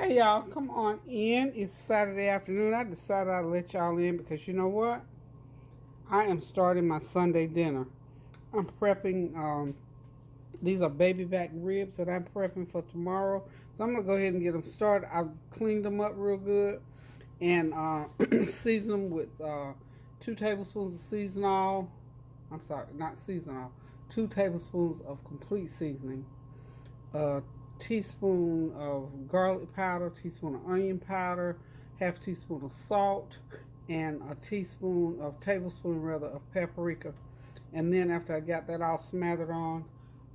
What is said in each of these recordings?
Hey y'all, come on in. It's Saturday afternoon. I decided I'd let y'all in because you know what? I am starting my Sunday dinner. I'm prepping, these are baby back ribs that I'm prepping for tomorrow. So I'm going to go ahead and get them started. I've cleaned them up real good and seasoned them with 2 tablespoons of seasonal. I'm sorry, not seasonal. 2 tablespoons of complete seasoning. Teaspoon of garlic powder, teaspoon of onion powder, half teaspoon of salt, and a tablespoon rather of paprika. And then after I got that all smothered on,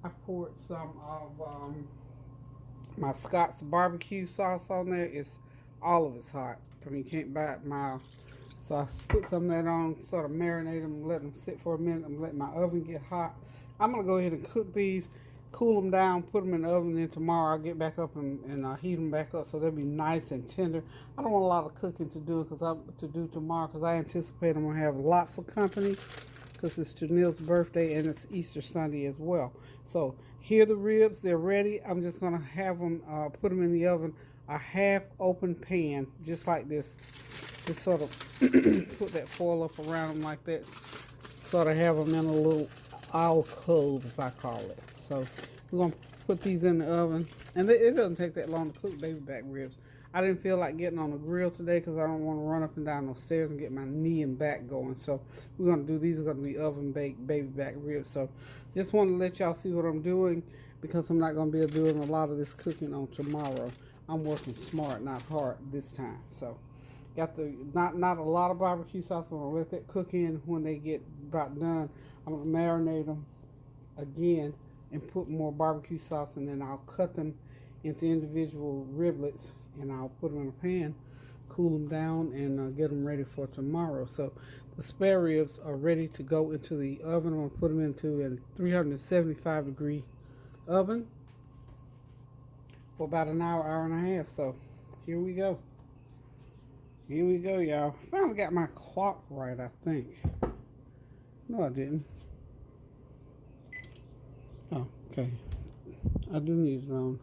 I poured some of my Scott's barbecue sauce on there. All of it's hot. I mean, you can't buy it mild. So I put some of that on, sort of marinate them, let them sit for a minute, and let my oven get hot. I'm going to go ahead and cook these, cool them down, put them in the oven, and then tomorrow I'll get back up and heat them back up so they'll be nice and tender. I don't want a lot of cooking to do tomorrow because I anticipate I'm going to have lots of company because it's Tennille's birthday and it's Easter Sunday as well. So here are the ribs. They're ready. I'm just going to have them, put them in the oven, a half open pan, just like this. Just sort of put that foil up around them like that. Sort of have them in a little alcove, as I call it. So we're going to put these in the oven. And it doesn't take that long to cook baby back ribs. I didn't feel like getting on the grill today because I don't want to run up and down those stairs and get my knee and back going. So we're going to do, these are going to be oven baked baby back ribs. So just want to let y'all see what I'm doing because I'm not going to be doing a lot of this cooking on tomorrow. I'm working smart, not hard this time. So got the not a lot of barbecue sauce. I'm gonna let that cook in. When they get about done, I'm gonna marinate them again and put more barbecue sauce, and then I'll cut them into individual riblets and I'll put them in a pan, cool them down, and get them ready for tomorrow. So the spare ribs are ready to go into the oven. I'm gonna put them into a 375 degree oven for about an hour, hour and a half. So here we go. Here we go, y'all. Finally got my clock right, I think. No, I didn't. Oh, okay. I do need it on.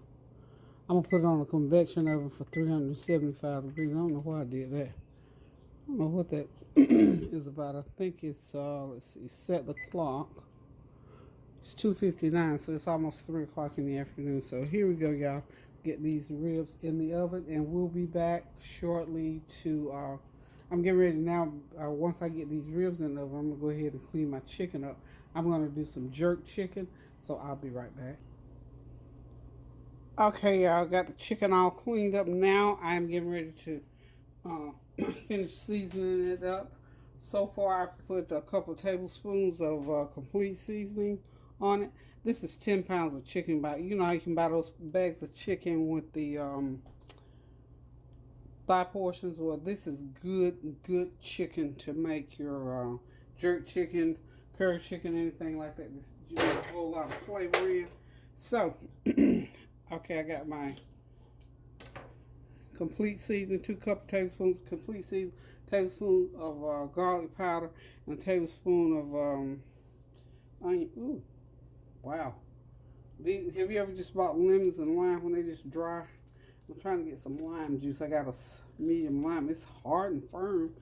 I'm going to put it on a convection oven for 375 degrees. I don't know why I did that. I don't know what that is about. I think it's, let's see, set the clock. It's 2:59, so it's almost 3 o'clock in the afternoon. So here we go, y'all. Get these ribs in the oven, and we'll be back shortly to, I'm getting ready now. Once I get these ribs in the oven, I'm going to go ahead and clean my chicken up. I'm going to do some jerk chicken, so I'll be right back. Okay, y'all, got the chicken all cleaned up now. I'm getting ready to finish seasoning it up. So far, I've put a couple tablespoons of complete seasoning on it. This is 10 pounds of chicken. You know how you can buy those bags of chicken with the thigh portions? Well, this is good chicken to make your jerk chicken, curry chicken, anything like that. You get a whole lot of flavor in. So, okay, I got my complete seasoning, 2 tablespoons complete seasoning, tablespoon of garlic powder, and a tablespoon of onion. Ooh. Wow. Have you ever just bought lemons and lime when they just dry? I'm trying to get some lime juice. I got a medium lime. It's hard and firm.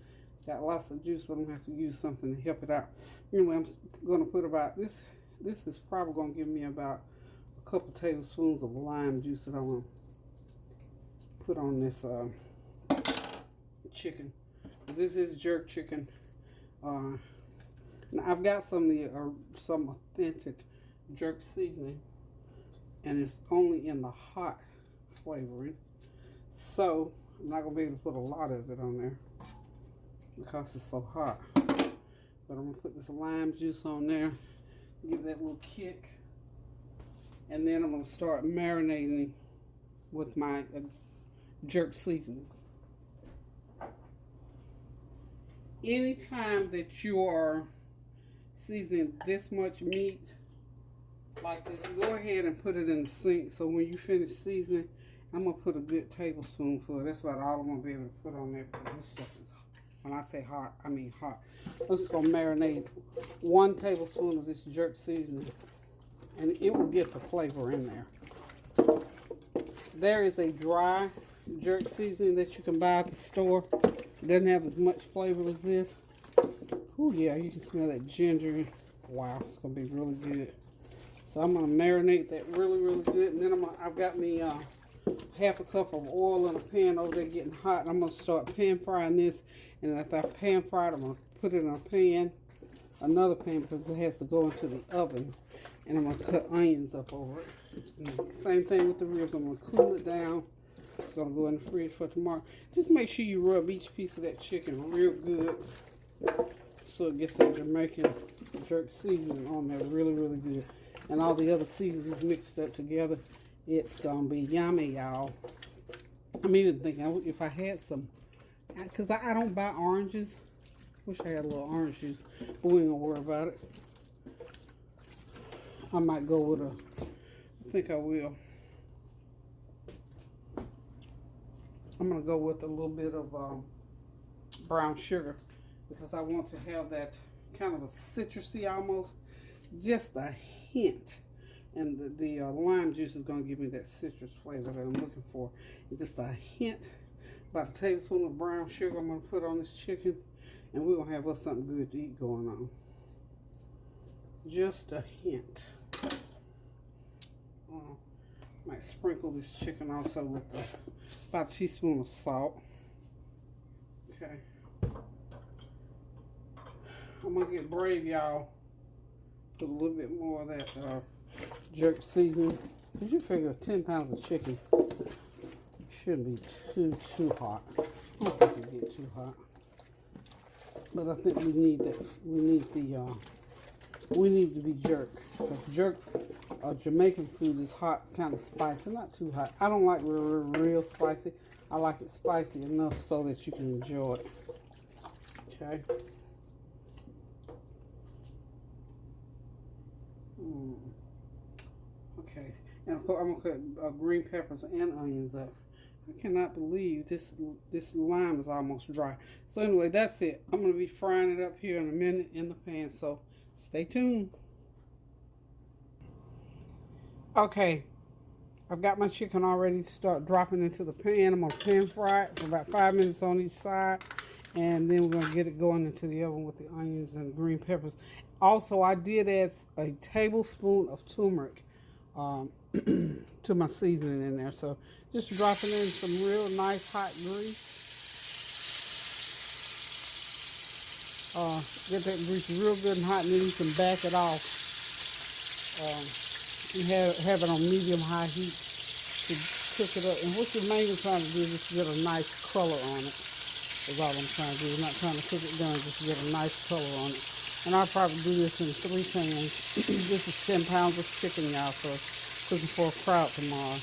Got lots of juice, but I'm going to have to use something to help it out. Anyway, I'm going to put about this. This is probably going to give me about a couple tablespoons of lime juice that I'm going to put on this chicken. This is jerk chicken. Now I've got some authentic jerk seasoning, and it's only in the hot flavoring, so I'm not gonna be able to put a lot of it on there because it's so hot. But I'm gonna put this lime juice on there, give that little kick, and then I'm gonna start marinating with my jerk seasoning. Anytime that you are seasoning this much meat like this, go ahead and put it in the sink. So when you finish seasoning, I'm going to put a good tablespoonful. That's about all I'm going to be able to put on there because this stuff is, when I say hot, I mean hot. I'm just going to marinate 1 tablespoon of this jerk seasoning, and it will get the flavor in there. There is a dry jerk seasoning that you can buy at the store. It doesn't have as much flavor as this. Oh yeah, you can smell that ginger. Wow, it's gonna be really good. So I'm gonna marinate that really good, and then I've got me half a cup of oil in a pan over there getting hot. And I'm gonna start pan frying this, and after I pan fry it, I'm gonna put it in a pan, another pan, because it has to go into the oven, and I'm gonna cut onions up over it. And same thing with the ribs. I'm gonna cool it down. It's gonna go in the fridge for tomorrow. Just make sure you rub each piece of that chicken real good, so it gets that Jamaican jerk seasoning on there really good. And all the other seasonings mixed up together. It's gonna be yummy, y'all. I'm even thinking if I had some, because I don't buy oranges. Wish I had a little orange juice, but we ain't gonna worry about it. I might go with I think I will. I'm gonna go with a little bit of brown sugar, because I want to have that kind of a citrusy almost, just a hint. And the lime juice is going to give me that citrus flavor that I'm looking for. And just a hint, about a tablespoon of brown sugar I'm going to put on this chicken. And we're going to have us something good to eat going on. Just a hint. Might sprinkle this chicken also with about a teaspoon of salt. Okay. I'm going to get brave, y'all. Put a little bit more of that jerk seasoning. Did you figure 10 pounds of chicken shouldn't be too hot? I don't think it get too hot. But I think we need that. We need to be jerk. Because Jamaican food is hot, kind of spicy, not too hot. I don't like real spicy. I like it spicy enough so that you can enjoy it. Okay. Okay, and of course I'm gonna cut green peppers and onions up. I cannot believe this lime is almost dry. So anyway, that's it. I'm gonna be frying it up here in a minute in the pan. So stay tuned. Okay, I've got my chicken all ready to start dropping into the pan. I'm gonna pan fry it for about 5 minutes on each side, and then we're gonna get it going into the oven with the onions and green peppers. Also, I did add a tablespoon of turmeric to my seasoning in there. So just dropping in some real nice hot grease. Get that grease real good and hot, and then you can back it off. You have it on medium-high heat to cook it up. And what you're mainly trying to do is just get a nice color on it. Is all I'm trying to do. I'm not trying to cook it done, just get a nice color on it. And I'll probably do this in 3 pans. This is 10 pounds of chicken, y'all, so cooking for a crowd tomorrow.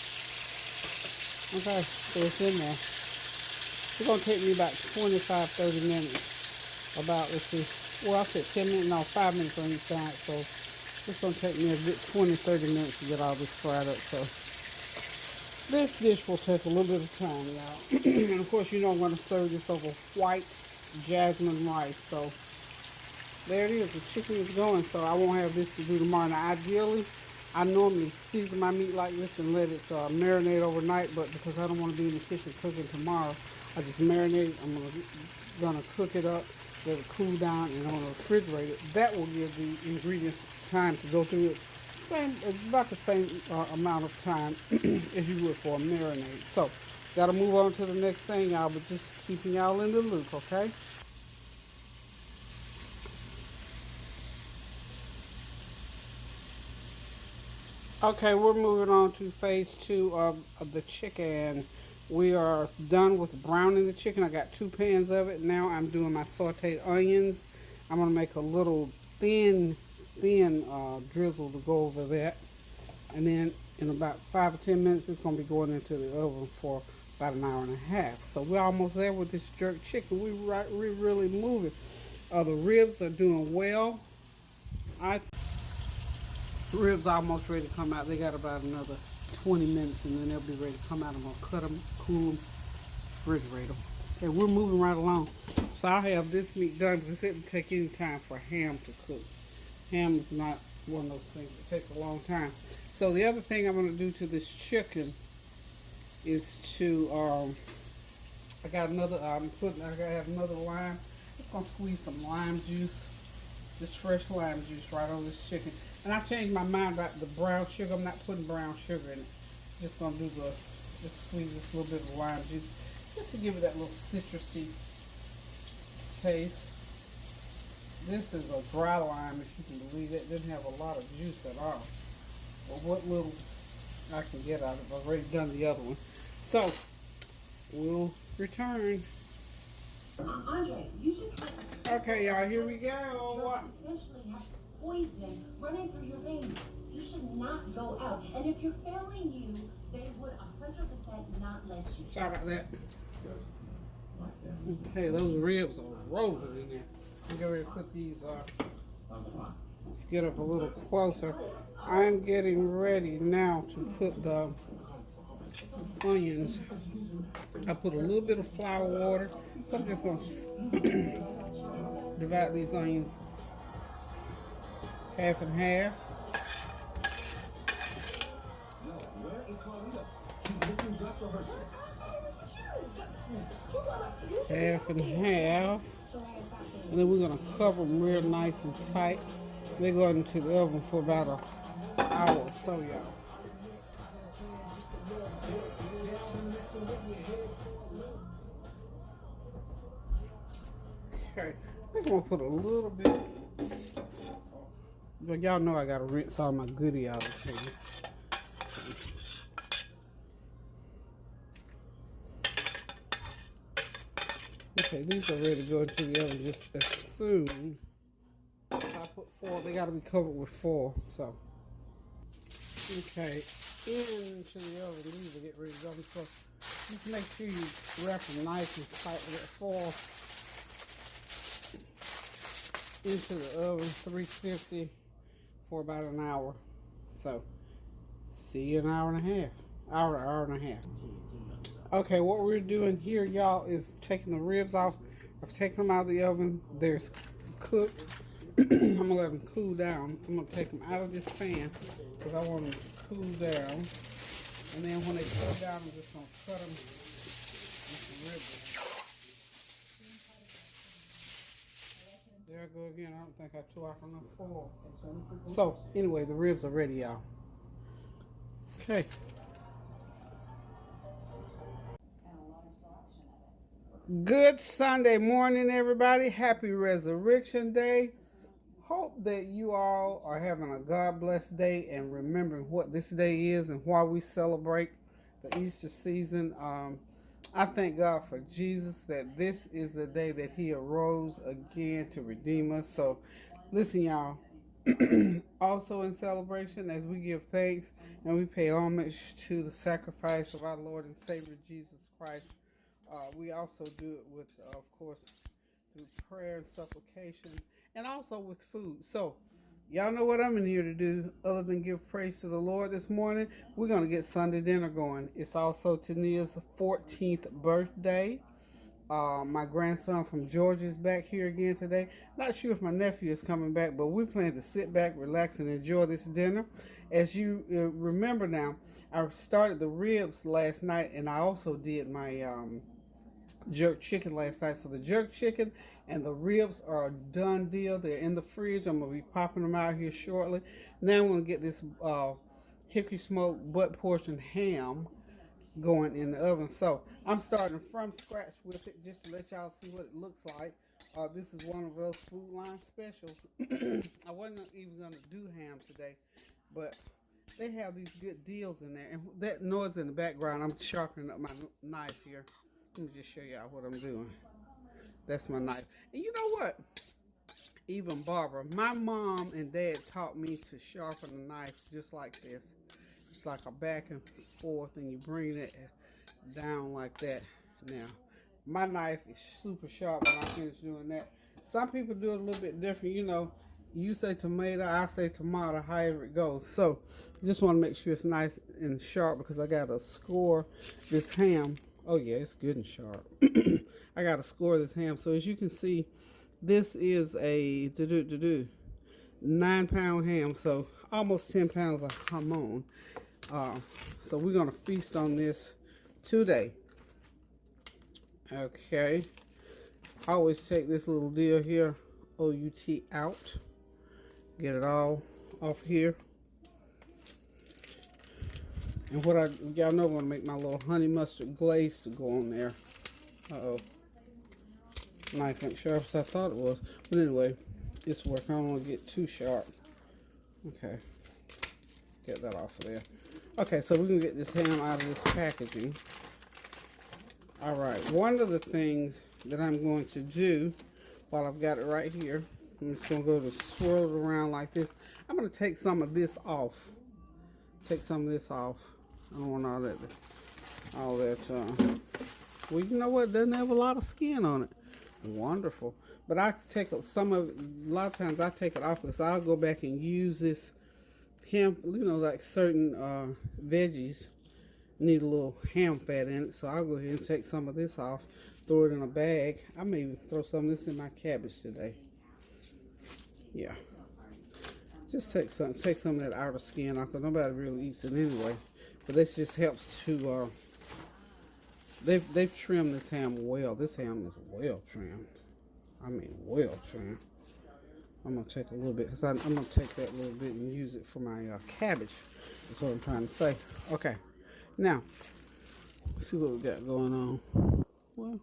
Okay, so it's in there. It's going to take me about 25-30 minutes. About, let's see, well, I said 10 minutes, no, 5 minutes on each side. So it's going to take me a good 20-30 minutes to get all this fried up. So this dish will take a little bit of time, y'all. And of course, you know I'm going to serve this over white jasmine rice. So there it is. The chicken is going, so I won't have this to do tomorrow. Now, ideally, I normally season my meat like this and let it marinate overnight, but because I don't want to be in the kitchen cooking tomorrow, I just marinate. I'm gonna cook it up, let it cool down, and I'm gonna refrigerate it. That will give the ingredients time to go through it. About the same amount of time as you would for a marinade. So, gotta move on to the next thing, y'all, but just keeping y'all in the loop, okay? Okay, we're moving on to phase 2 of the chicken. We are done with browning the chicken. I got 2 pans of it. Now I'm doing my sauteed onions. I'm going to make a little thin drizzle to go over that. And then in about 5 or 10 minutes, it's going to be going into the oven for about an hour and a half. So we're almost there with this jerk chicken. We're really moving. The ribs are doing well. Ribs almost ready to come out. They got about another 20 minutes and then they'll be ready to come out. I'm going to cut them, cool them, refrigerate them. Okay, we're moving right along. So I'll have this meat done because it doesn't take any time for ham to cook. Ham is not one of those things. It takes a long time. So the other thing I'm going to do to this chicken is to I got another I gotta have another lime. Just gonna squeeze some lime juice, this fresh lime juice right on this chicken. And I changed my mind about the brown sugar. I'm not putting brown sugar in it. Just gonna do just squeeze this little bit of lime juice just to give it that little citrusy taste. This is a dry lime, if you can believe it. It didn't have a lot of juice at all. But what little I can get out of it, I've already done the other one. So we'll return. Andre, you just had okay, y'all, here we go. Essentially have poison running through your veins. You should not go out. And if you're failing you, they would 100% not let you. Sorry about that. Okay, those ribs are rolling in there. I'm getting ready to put these let's get up a little closer. I'm getting ready now to put the onions. I put a little bit of flour water. So I'm just going to divide these onions half and half. Half and half. And then we're going to cover them real nice and tight. They go into the oven for about an hour or so, y'all. Okay, I think I'm going to put a little bit. But y'all know I got to rinse all my goodie out of here. Okay, these are ready to go into the oven just as soon as I put foil. They got to be covered with foil, so. Okay, into the oven. These will get ready to go. So just make sure you wrap them nice and tight with that foil. Into the oven, 350 for about an hour. So, see you in an hour and a half. Hour and a half. Okay, what we're doing here, y'all, is taking the ribs off. I've taken them out of the oven. They're cooked. I'm going to let them cool down. I'm going to take them out of this pan because I want them to cool down. And then when they cool down, I'm just going to cut them into ribs. There I go again. I don't think I tore off enough foil. So, anyway, the ribs are ready, y'all. Okay. Good Sunday morning, everybody. Happy Resurrection Day. Hope that you all are having a God-blessed day and remembering what this day is and why we celebrate the Easter season. I thank God for Jesus, that this is the day that he arose again to redeem us. So, listen, y'all. Also in celebration, as we give thanks and we pay homage to the sacrifice of our Lord and Savior Jesus Christ, we also do it with, of course, through prayer and supplication, and also with food. So, y'all know what I'm in here to do other than give praise to the Lord this morning. We're going to get Sunday dinner going. It's also Tonnia's 14th birthday. My grandson from Georgia is back here again today. Not sure if my nephew is coming back, but we plan to sit back, relax, and enjoy this dinner. As you remember now, I started the ribs last night, and I also did my jerk chicken last night. So the jerk chicken and the ribs are a done deal. They're in the fridge. I'm going to be popping them out here shortly. Now I'm going to get this hickory smoked butt portion ham going in the oven. So I'm starting from scratch with it just to let y'all see what it looks like. This is one of those Food Line specials. I wasn't even going to do ham today, but they have these good deals in there. And that noise in the background, I'm sharpening up my knife here. Let me just show y'all what I'm doing. That's my knife. And you know what? Even Barbara, my mom and dad taught me to sharpen a knife just like this. It's like a back and forth, and you bring it down like that. Now, my knife is super sharp when I finish doing that. Some people do it a little bit different. You know, you say tomato, I say tomato, however it goes. So, just want to make sure it's nice and sharp because I got to score this ham. Oh, yeah, it's good and sharp. I got to score this ham. So, as you can see, this is a 9-pound ham. So, almost 10 pounds of hamon. So, we're going to feast on this today. Okay. I always take this little deal here, OUT, out. Get it all off here. And what y'all know I'm going to make my little honey mustard glaze to go on there. Uh-oh. Knife ain't sharp as I thought it was. But anyway, it's working. I don't want to get too sharp. Okay. Get that off of there. Okay, so we can get this ham out of this packaging. Alright, one of the things that I'm going to do while I've got it right here, I'm just going to go to swirl it around like this. I'm going to take some of this off. Take some of this off. I don't want all that, well, you know what? It doesn't have a lot of skin on it. Wonderful. But I take some of it, a lot of times I take it off because I'll go back and use this ham, you know, like certain veggies need a little ham fat in it. So I'll go ahead and take some of this off, throw it in a bag. I may even throw some of this in my cabbage today. Yeah. Just take some of that outer skin off because nobody really eats it anyway. But this just helps to, they've trimmed this ham well. This ham is well trimmed. I mean, well trimmed. I'm going to take a little bit because I'm going to take that little bit and use it for my cabbage. That's what I'm trying to say. Okay. Now, let's see what we got going on. Well,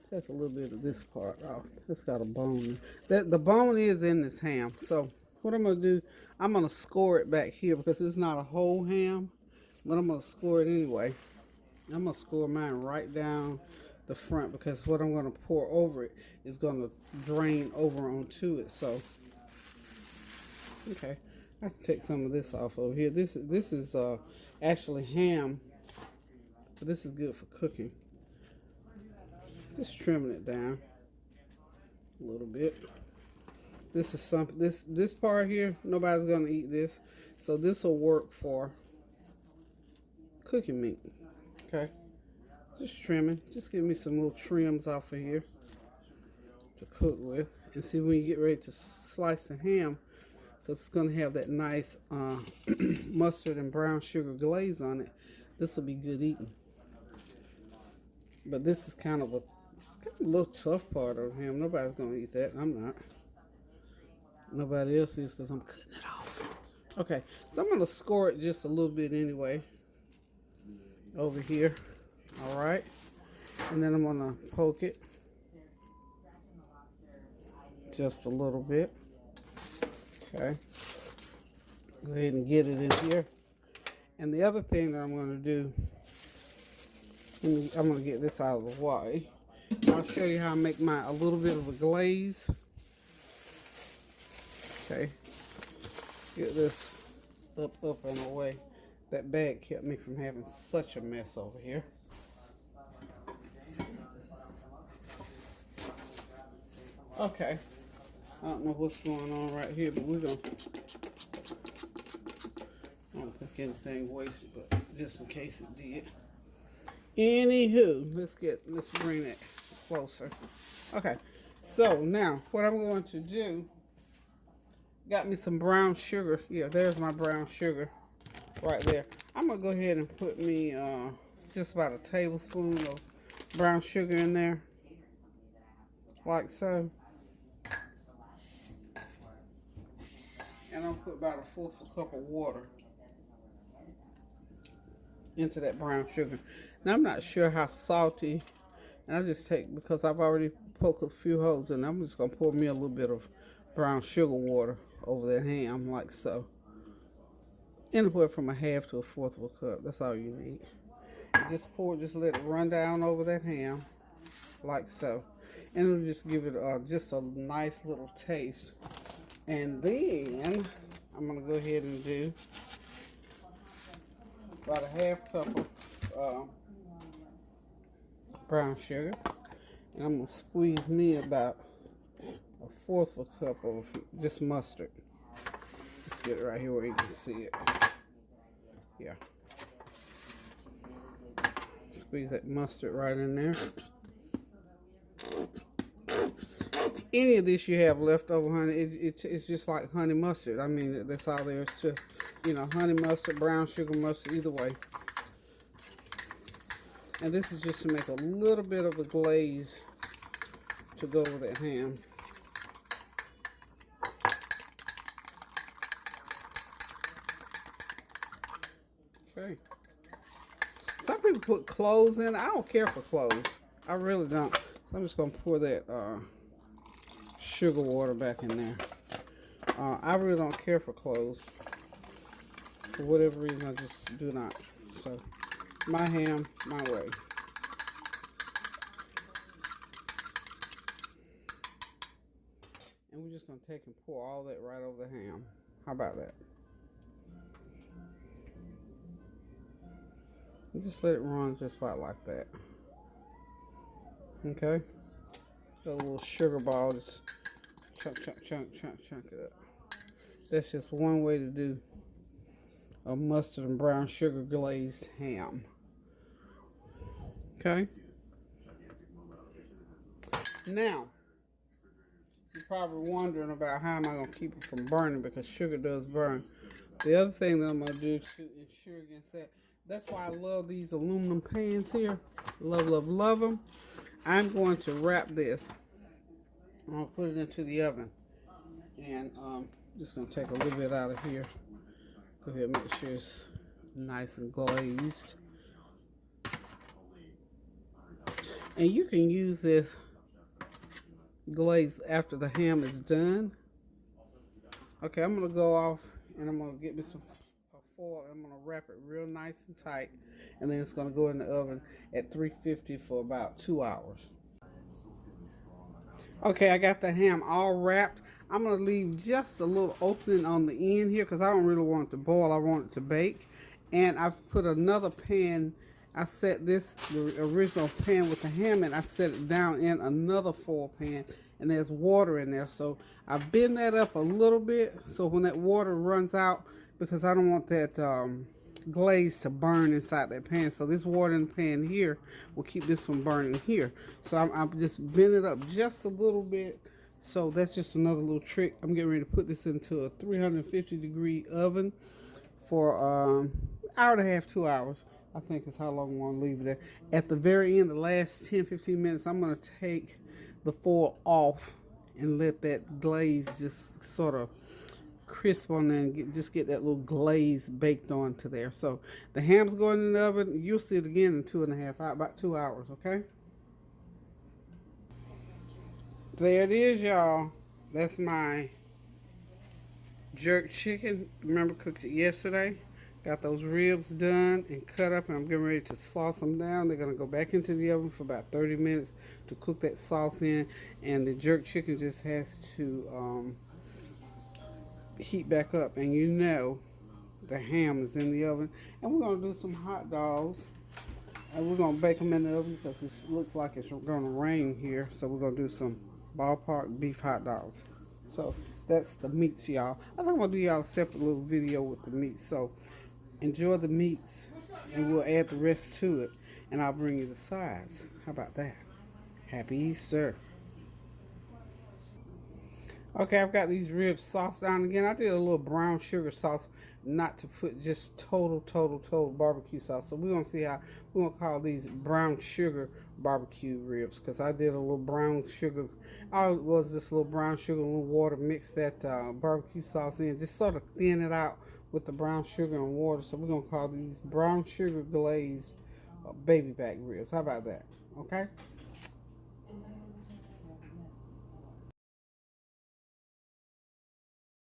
take a little bit of this part off. It's got a bone. The bone is in this ham. So what I'm going to do, I'm going to score it back here because it's not a whole ham. But I'm going to score it anyway. I'm going to score mine right down the front because what I'm going to pour over it is going to drain over onto it. So, okay, I can take some of this off over here. This is actually ham, but this is good for cooking. Just trimming it down a little bit. This is something. This part here, nobody's going to eat this, so this will work for cooking meat. Okay. Just trimming. Just give me some little trims off of here to cook with. And see when you get ready to slice the ham, because it's going to have that nice mustard and brown sugar glaze on it. This will be good eating. But this is kind of a little tough part of the ham. Nobody's going to eat that. I'm not. Nobody else is because I'm cutting it off. Okay. So I'm going to score it just a little bit anyway. Over here. All right, and then I'm gonna poke it just a little bit. Okay, go ahead and get it in here. And the other thing that I'm gonna do, I'm gonna get this out of the way. I'll show you how I make mine a little bit of a glaze. Okay, get this up and away. That bag kept me from having such a mess over here. Okay, I don't know what's going on right here, but we're gonna, I don't think anything wasted, but just in case it did. Anywho, let's bring that closer. Okay, so now what I'm going to do, got me some brown sugar. Yeah, there's my brown sugar right there. I'm gonna go ahead and put me just about a tablespoon of brown sugar in there, like so. And I'll put about 1/4 cup of water into that brown sugar. Now I'm not sure how salty, and I just take, because I've already poked a few holes in it, I'm just gonna pour me a little bit of brown sugar water over that ham, like so. Anywhere from 1/2 to 1/4 of a cup. That's all you need. Just let it run down over that ham, like so, and it'll just give it just a nice little taste. And then I'm gonna go ahead and do about 1/2 cup of brown sugar, and I'm gonna squeeze me about 1/4 of a cup of just mustard. Let's get it right here where you can see it. Yeah. Squeeze that mustard right in there. Any of this you have left over, honey, it's just like honey mustard. I mean, that's all there is to, honey mustard, brown sugar mustard, either way. And this is just to make a little bit of a glaze to go with that ham. Okay. Some people put cloves in. I don't care for cloves. I really don't. So I'm just going to pour that sugar water back in there. I really don't care for cloves. For whatever reason, I just do not. So, my ham, my way. And we're just going to take and pour all that right over the ham. How about that? And just let it run just about like that. Okay? Got a little sugar ball. Just chunk it up. That's just one way to do a mustard and brown sugar glazed ham. Okay? Now, you're probably wondering about how am I going to keep it from burning, because sugar does burn. The other thing that I'm going to do to ensure against that, that's why I love these aluminum pans here. Love, love, love them. I'm going to wrap this. I'm going to put it into the oven. And just going to take a little bit out of here. Go ahead and make sure it's nice and glazed. And you can use this glaze after the ham is done. Okay, I'm going to go off and I'm going to get me some foil. I'm going to wrap it real nice and tight. And then it's going to go in the oven at 350 for about 2 hours. Okay, I got the ham all wrapped. I'm going to leave just a little opening on the end here because I don't really want it to boil. I want it to bake. And I've put another pan. I set this, the original pan with the ham, and I set it down in another foil pan. And there's water in there. So I bend that up a little bit so when that water runs out, because I don't want that glaze to burn inside that pan. So this water in the pan here will keep this from burning here. So I'm just bend it up just a little bit. So that's just another little trick. I'm getting ready to put this into a 350-degree oven for hour and a half, 2 hours. I think is how long we want to leave it there. At the very end, the last 10-15 minutes, I'm going to take the foil off and let that glaze just sort of crisp on there and just get that little glaze baked onto there. So the ham's going in the oven. You'll see it again in 2.5 hours, about 2 hours, okay? There it is, y'all. That's my jerk chicken. Remember, cooked it yesterday. Got those ribs done and cut up, and I'm getting ready to sauce them down. They're going to go back into the oven for about 30 minutes to cook that sauce in, and the jerk chicken just has to heat back up. And you know the ham is in the oven. And we're going to do some hot dogs, and we're going to bake them in the oven because it looks like it's going to rain here. So we're going to do some ballpark beef hot dogs. So that's the meats, y'all. I think I'm going to do y'all a separate little video with the meats. So enjoy the meats, and we'll add the rest to it, and I'll bring you the sides. How about that? Happy Easter. Okay, I've got these ribs sauced down again. I did a little brown sugar sauce, not to put just total barbecue sauce. So we're going to see how, we're going to call these brown sugar barbecue ribs, because I did a little brown sugar. All it was just a little brown sugar, a little water, mix that barbecue sauce in, just sort of thin it out with the brown sugar and water. So we're going to call these brown sugar glazed baby back ribs. How about that? Okay?